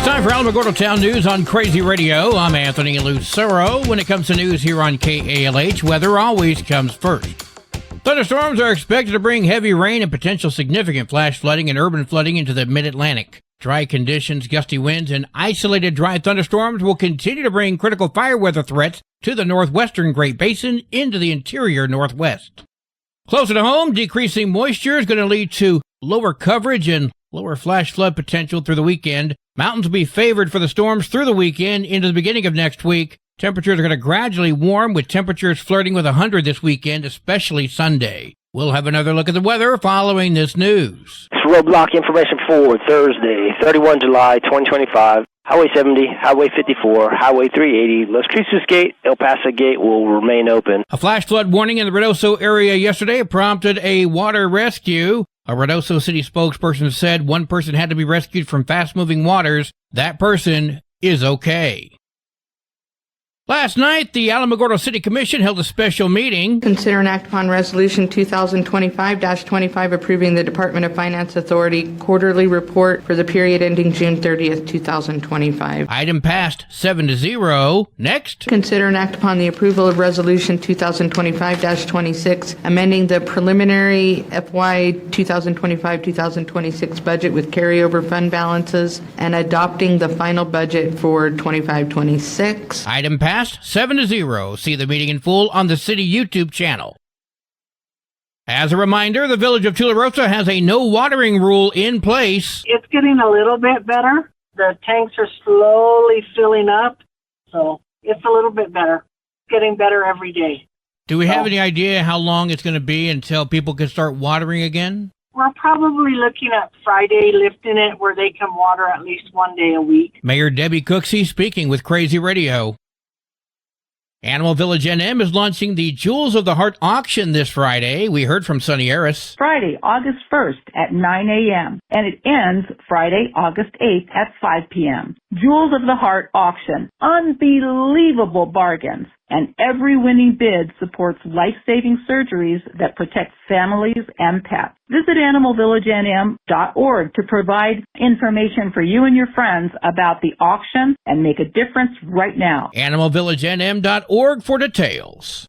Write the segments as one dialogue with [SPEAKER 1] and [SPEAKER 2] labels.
[SPEAKER 1] It's time for Alamogordo Town News on Crazy Radio. I'm Anthony Lucero. When it comes to news here on KALH, weather always comes first. Thunderstorms are expected to bring heavy rain and potential significant flash flooding and urban flooding into the mid-Atlantic. Dry conditions, gusty winds, and isolated dry thunderstorms will continue to bring critical fire weather threats to the northwestern Great Basin into the interior northwest. Closer to home, decreasing moisture is going to lead to lower coverage and lower flash flood potential through the weekend. Mountains will be favored for the storms through the weekend into the beginning of next week. Temperatures are going to gradually warm, with temperatures flirting with 100 this weekend, especially Sunday. We'll have another look at the weather following this news.
[SPEAKER 2] It's roadblock information for Thursday, 31 July 2025. Highway 70, Highway 54, Highway 380, Los Cruces Gate, El Paso Gate will remain open.
[SPEAKER 1] A flash flood warning in the Reynosa area yesterday prompted a water rescue. A Reynosa city spokesperson said one person had to be rescued from fast-moving waters. That person is okay. Last night, the Alamogordo City Commission held a special meeting.
[SPEAKER 3] Consider and act upon Resolution 2025-25 approving the Department of Finance Authority quarterly report for the period ending June 30th, 2025.
[SPEAKER 1] Item passed 7-0. Next.
[SPEAKER 3] Consider and act upon the approval of Resolution 2025-26, amending the preliminary FY 2025-2026 budget with carryover fund balances and adopting the final budget for 25-26.
[SPEAKER 1] Item passed 7-0. See the meeting in full on the city YouTube channel. As a reminder, the village of Tularosa has a no watering rule in place.
[SPEAKER 4] It's getting a little bit better. The tanks are slowly filling up, so it's a little bit better. Getting better every day.
[SPEAKER 1] Do we have any idea how long it's going to be until people can start watering again?
[SPEAKER 4] We're probably looking at Friday lifting it where they can water at least one day a week.
[SPEAKER 1] Mayor Debbie Cooksey speaking with Crazy Radio. Animal Village NM is launching the Jewels of the Heart auction this Friday. We heard from Sonny Harris.
[SPEAKER 5] Friday, August 1st at 9 a.m. and it ends Friday, August 8th at 5 p.m. Jewels of the Heart auction. Unbelievable bargains. And every winning bid supports life-saving surgeries that protect families and pets. Visit animalvillagenm.org to provide information for you and your friends about the auction and make a difference right now.
[SPEAKER 1] Animalvillagenm.org for details.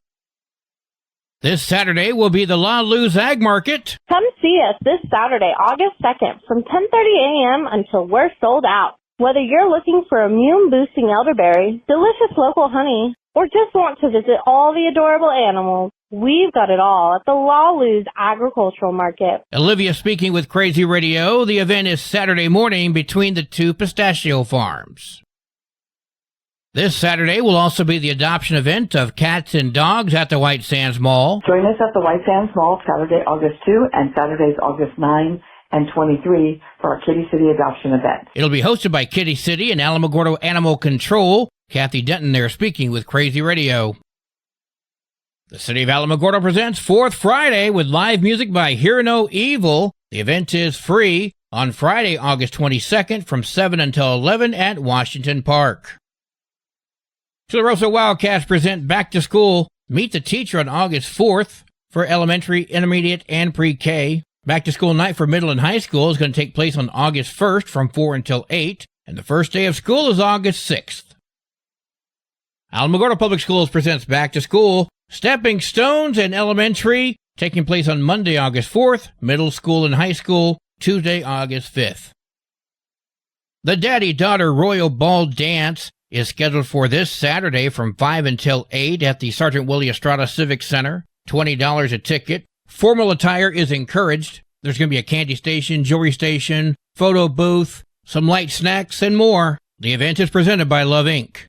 [SPEAKER 1] This Saturday will be the La Luz Ag Market.
[SPEAKER 6] Come see us this Saturday, August 2nd from 10:30 a.m. until we're sold out. Whether you're looking for immune-boosting elderberry, delicious local honey, or just want to visit all the adorable animals, we've got it all at the La Luz Agricultural Market.
[SPEAKER 1] Olivia speaking with Crazy Radio. The event is Saturday morning between the two pistachio farms. This Saturday will also be the adoption event of cats and dogs at the White Sands Mall.
[SPEAKER 7] Join us at the White Sands Mall Saturday, August 2 and Saturdays, August 9 and 23 for our Kitty City adoption event.
[SPEAKER 1] It'll be hosted by Kitty City and Alamogordo Animal Control. Kathy Denton there speaking with Crazy Radio. The City of Alamogordo presents Fourth Friday with live music by Hear No Evil. The event is free on Friday, August 22nd from 7 until 11 at Washington Park. Tularosa Wildcats present Back to School. Meet the Teacher on August 4th for elementary, intermediate, and pre-K. Back to School night for middle and high school is going to take place on August 1st from 4 until 8, and the first day of school is August 6th. Alamogordo Public Schools presents Back to School, Stepping Stones and Elementary, taking place on Monday, August 4th, middle school and high school, Tuesday, August 5th. The Daddy-Daughter Royal Ball Dance is scheduled for this Saturday from 5 until 8 at the Sergeant Willie Estrada Civic Center, $20 a ticket. Formal attire is encouraged. There's going to be a candy station, jewelry station, photo booth, some light snacks, and more. The event is presented by Love Inc.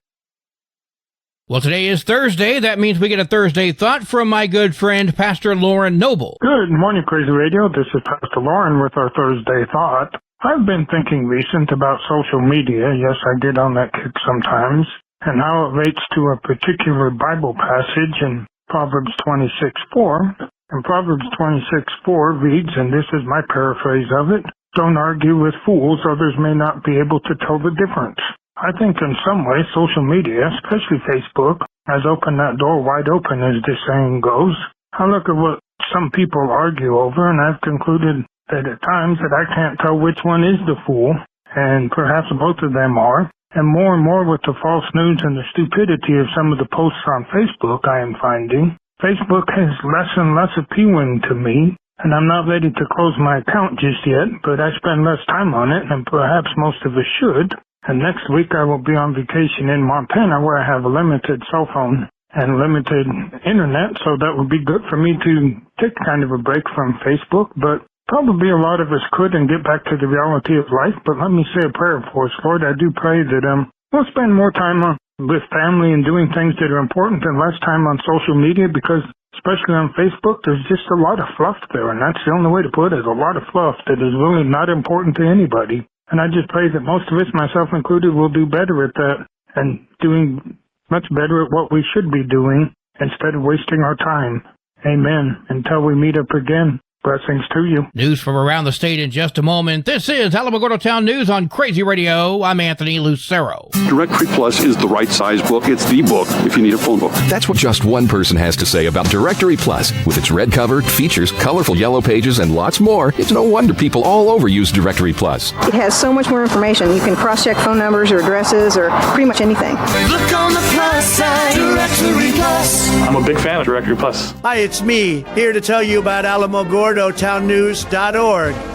[SPEAKER 1] Well, today is Thursday. That means we get a Thursday thought from my good friend, Pastor Lauren Noble.
[SPEAKER 8] Good morning, Crazy Radio. This is Pastor Lauren with our Thursday thought. I've been thinking recent about social media. Yes, I get on that kick sometimes. And how it relates to a particular Bible passage in Proverbs 26:4. And Proverbs 26:4 reads, and this is my paraphrase of it, "Don't argue with fools, others may not be able to tell the difference." I think in some ways social media, especially Facebook, has opened that door wide open, as the saying goes. I look at what some people argue over, and I've concluded that at times that I can't tell which one is the fool. and perhaps both of them are. And more with the false news and the stupidity of some of the posts on Facebook I am finding, Facebook has less and less appealing to me, and I'm not ready to close my account just yet, but I spend less time on it than perhaps most of us should. And next week I will be on vacation in Montana where I have a limited cell phone and limited internet, so that would be good for me to take kind of a break from Facebook, but probably a lot of us could and get back to the reality of life. But let me say a prayer for us. Lord, I do pray that we'll spend more time with family and doing things that are important and less time on social media, because especially on Facebook, there's just a lot of fluff there, and that's the only way to put it, a lot of fluff that is really not important to anybody. And I just pray that most of us, myself included, will do better at that and doing much better at what we should be doing instead of wasting our time. Amen. Until we meet up again. Blessings to you.
[SPEAKER 1] News from around the state in just a moment. This is Alamogordo Town News on Crazy Radio. I'm Anthony Lucero.
[SPEAKER 9] Directory Plus is the right size book. It's the book if you need a phone book.
[SPEAKER 10] That's what just one person has to say about Directory Plus. With its red cover, features, colorful yellow pages, and lots more, it's no wonder people all over use Directory Plus.
[SPEAKER 11] It has so much more information. You can cross-check phone numbers or addresses or pretty much anything.
[SPEAKER 12] Look on the plus side, Directory Plus.
[SPEAKER 13] I'm a big fan of Directory Plus.
[SPEAKER 14] Hi, it's me, here to tell you about AlamogordoTownNews.org.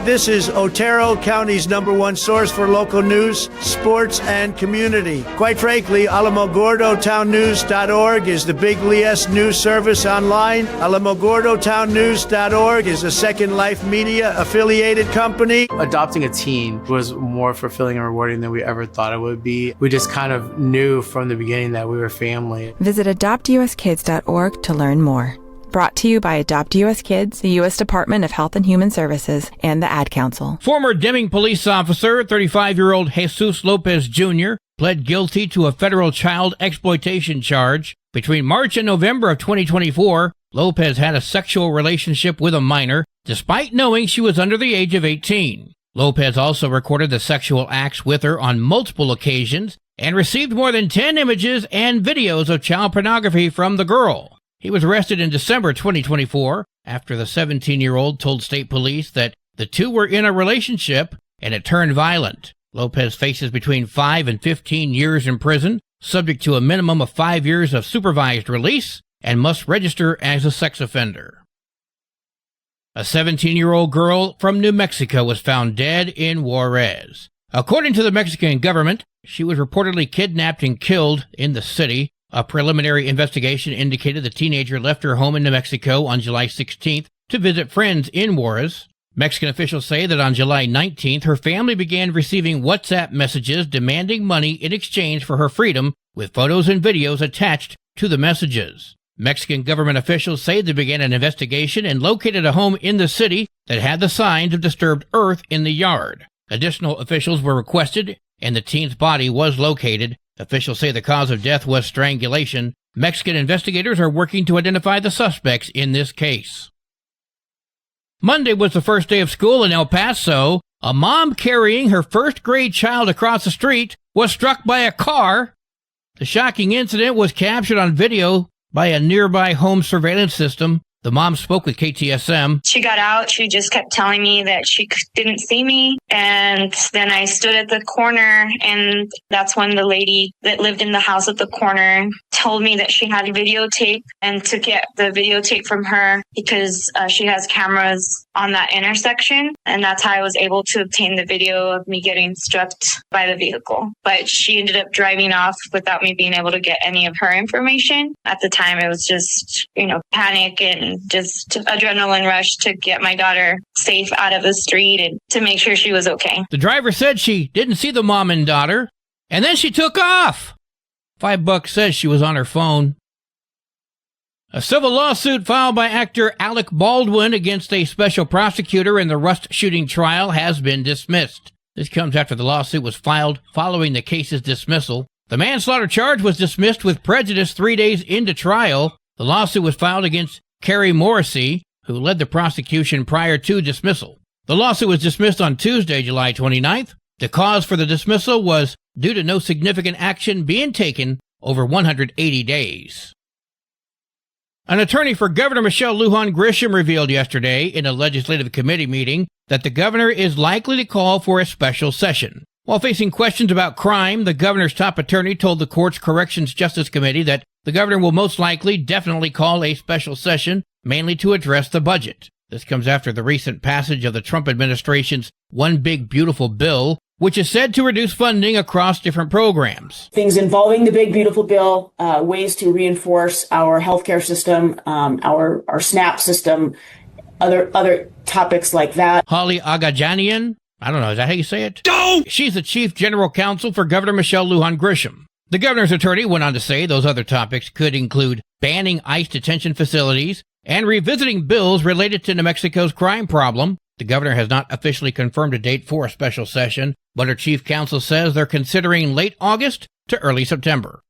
[SPEAKER 14] This is Otero County's #1 source for local news, sports, and community. Quite frankly, AlamogordoTownNews.org is the big LES news service online. AlamogordoTownNews.org is a Second Life Media affiliated company.
[SPEAKER 15] Adopting a teen was more fulfilling and rewarding than we ever thought it would be. We just kind of knew from the beginning that we were family.
[SPEAKER 16] Visit AdoptUSKids.org to learn more. Brought to you by Adopt U.S. Kids, the U.S. Department of Health and Human Services, and the Ad Council.
[SPEAKER 1] Former Deming police officer, 35-year-old Jesus Lopez Jr., pled guilty to a federal child exploitation charge. Between March and November of 2024, Lopez had a sexual relationship with a minor, despite knowing she was under the age of 18. Lopez also recorded the sexual acts with her on multiple occasions and received more than 10 images and videos of child pornography from the girl. He was arrested in December 2024 after the 17-year-old told state police that the two were in a relationship and it turned violent. Lopez faces between 5 and 15 years in prison, subject to a minimum of 5 years of supervised release, and must register as a sex offender. A 17-year-old girl from New Mexico was found dead in Juarez. According to the Mexican government, she was reportedly kidnapped and killed in the city. A preliminary investigation indicated the teenager left her home in New Mexico on July 16th to visit friends in Juarez. Mexican officials say that on July 19th, her family began receiving WhatsApp messages demanding money in exchange for her freedom, with photos and videos attached to the messages. Mexican government officials say they began an investigation and located a home in the city that had the signs of disturbed earth in the yard. Additional officials were requested, and the teen's body was located. Officials say the cause of death was strangulation. Mexican investigators are working to identify the suspects in this case. Monday was the first day of school in El Paso. A mom carrying her first-grade child across the street was struck by a car. The shocking incident was captured on video by a nearby home surveillance system. The mom spoke with KTSM.
[SPEAKER 17] She got out. She just kept telling me that she didn't see me. And then I stood at the corner, and that's when the lady that lived in the house at the corner told me that she had a videotape and to get the videotape from her because she has cameras on that intersection. And that's how I was able to obtain the video of me getting struck by the vehicle. But she ended up driving off without me being able to get any of her information. At the time, it was just, panic and just adrenaline rush to get my daughter safe out of the street and to make sure she was okay.
[SPEAKER 1] The driver said she didn't see the mom and daughter, and then she took off. $5 says she was on her phone. A civil lawsuit filed by actor Alec Baldwin against a special prosecutor in the Rust shooting trial has been dismissed. This comes after the lawsuit was filed following the case's dismissal. The manslaughter charge was dismissed with prejudice 3 days into trial. The lawsuit was filed against Carrie Morrissey, who led the prosecution prior to dismissal. The lawsuit was dismissed on Tuesday, July 29th. The cause for the dismissal was due to no significant action being taken over 180 days. An attorney for Governor Michelle Lujan Grisham revealed yesterday in a legislative committee meeting that the governor is likely to call for a special session. While facing questions about crime, the governor's top attorney told the court's Corrections Justice Committee that the governor will most likely definitely call a special session, mainly to address the budget. This comes after the recent passage of the Trump administration's One Big Beautiful Bill, which is said to reduce funding across different programs.
[SPEAKER 13] Things involving the Big Beautiful Bill, ways to reinforce our healthcare system, our SNAP system, other topics like that.
[SPEAKER 1] Holly Agajanian, I don't know, is that how you say it? No! She's the chief general counsel for Governor Michelle Lujan Grisham. The governor's attorney went on to say those other topics could include banning ICE detention facilities and revisiting bills related to New Mexico's crime problem. The governor has not officially confirmed a date for a special session, but her chief counsel says they're considering late August to early September.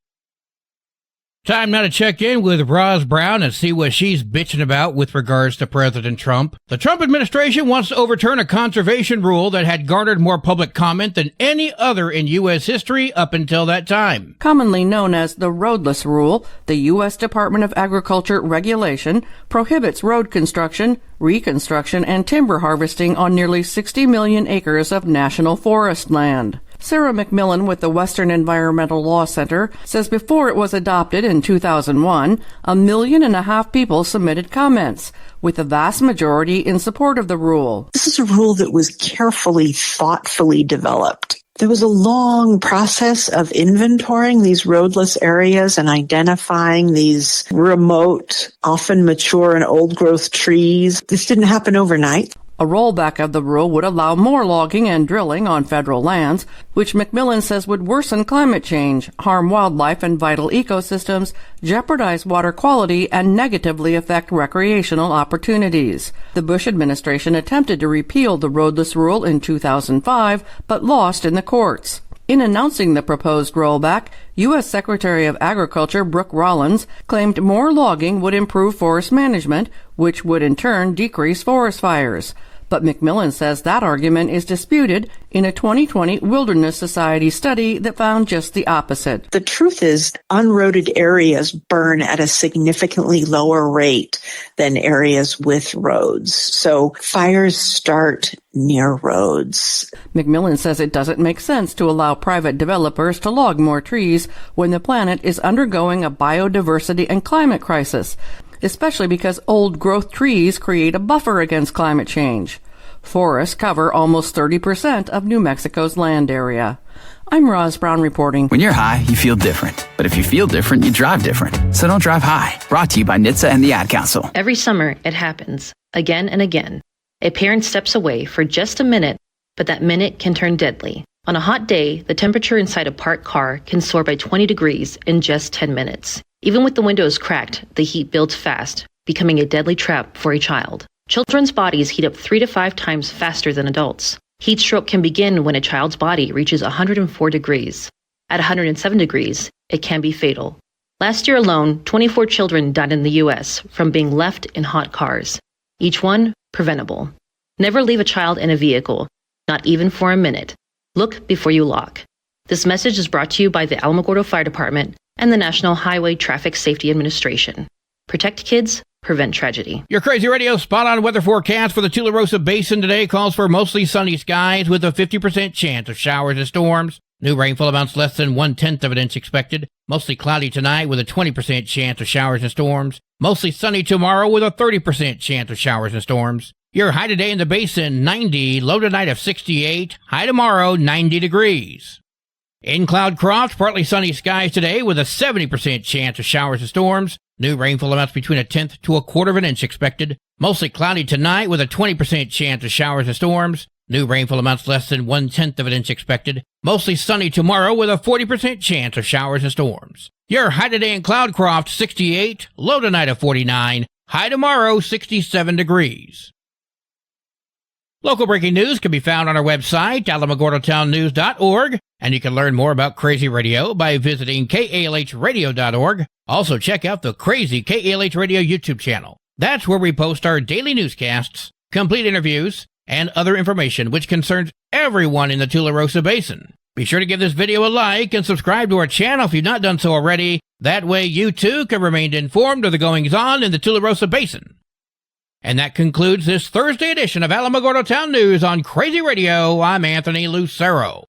[SPEAKER 1] Time now to check in with Roz Brown and see what she's bitching about with regards to President Trump. The Trump administration wants to overturn a conservation rule that had garnered more public comment than any other in U.S. history up until that time.
[SPEAKER 18] Commonly known as the roadless rule, the U.S. Department of Agriculture regulation prohibits road construction, reconstruction, and timber harvesting on nearly 60 million acres of national forest land. Sarah McMillan with the Western Environmental Law Center says before it was adopted in 2001, 1.5 million people submitted comments, with the vast majority in support of the rule.
[SPEAKER 19] This is a rule that was carefully, thoughtfully developed. There was a long process of inventorying these roadless areas and identifying these remote, often mature and old-growth trees. This didn't happen overnight.
[SPEAKER 18] A rollback of the rule would allow more logging and drilling on federal lands, which McMillan says would worsen climate change, harm wildlife and vital ecosystems, jeopardize water quality, and negatively affect recreational opportunities. The Bush administration attempted to repeal the roadless rule in 2005, but lost in the courts. In announcing the proposed rollback, U.S. Secretary of Agriculture Brooke Rollins claimed more logging would improve forest management, which would in turn decrease forest fires. But McMillan says that argument is disputed in a 2020 Wilderness Society study that found just the opposite.
[SPEAKER 19] The truth is, unroaded areas burn at a significantly lower rate than areas with roads. So fires start near roads.
[SPEAKER 18] McMillan says it doesn't make sense to allow private developers to log more trees when the planet is undergoing a biodiversity and climate crisis, especially because old-growth trees create a buffer against climate change. Forests cover almost 30% of New Mexico's land area. I'm Roz Brown reporting.
[SPEAKER 20] When you're high, you feel different. But if you feel different, you drive different. So don't drive high. Brought to you by NHTSA and the Ad Council.
[SPEAKER 21] Every summer, it happens. Again and again. A parent steps away for just a minute, but that minute can turn deadly. On a hot day, the temperature inside a parked car can soar by 20 degrees in just 10 minutes. Even with the windows cracked, the heat builds fast, becoming a deadly trap for a child. Children's bodies heat up 3 to 5 times faster than adults. Heat stroke can begin when a child's body reaches 104 degrees. At 107 degrees, it can be fatal. Last year alone, 24 children died in the U.S. from being left in hot cars. Each one preventable. Never leave a child in a vehicle, not even for a minute. Look before you lock. This message is brought to you by the Alamogordo Fire Department and the National Highway Traffic Safety Administration. Protect kids, prevent tragedy.
[SPEAKER 1] Your Crazy Radio spot-on weather forecast for the Tularosa Basin today calls for mostly sunny skies with a 50% chance of showers and storms. New rainfall amounts less than 1/10 of an inch expected. Mostly cloudy tonight with a 20% chance of showers and storms. Mostly sunny tomorrow with a 30% chance of showers and storms. Your high today in the basin, 90. Low tonight of 68. High tomorrow, 90 degrees. In Cloudcroft, partly sunny skies today with a 70% chance of showers and storms. New rainfall amounts between 1/10 to 1/4 of an inch expected. Mostly cloudy tonight with a 20% chance of showers and storms. New rainfall amounts less than 1/10 of an inch expected. Mostly sunny tomorrow with a 40% chance of showers and storms. Your high today in Cloudcroft, 68. Low tonight of 49. High tomorrow, 67 degrees. Local breaking news can be found on our website, alamogordotownnews.org, and you can learn more about Crazy Radio by visiting kalhradio.org. Also, check out the Crazy KALH Radio YouTube channel. That's where we post our daily newscasts, complete interviews, and other information which concerns everyone in the Tularosa Basin. Be sure to give this video a like and subscribe to our channel if you've not done so already. That way you too can remain informed of the goings-on in the Tularosa Basin. And that concludes this Thursday edition of Alamogordo Town News on Crazy Radio. I'm Anthony Lucero.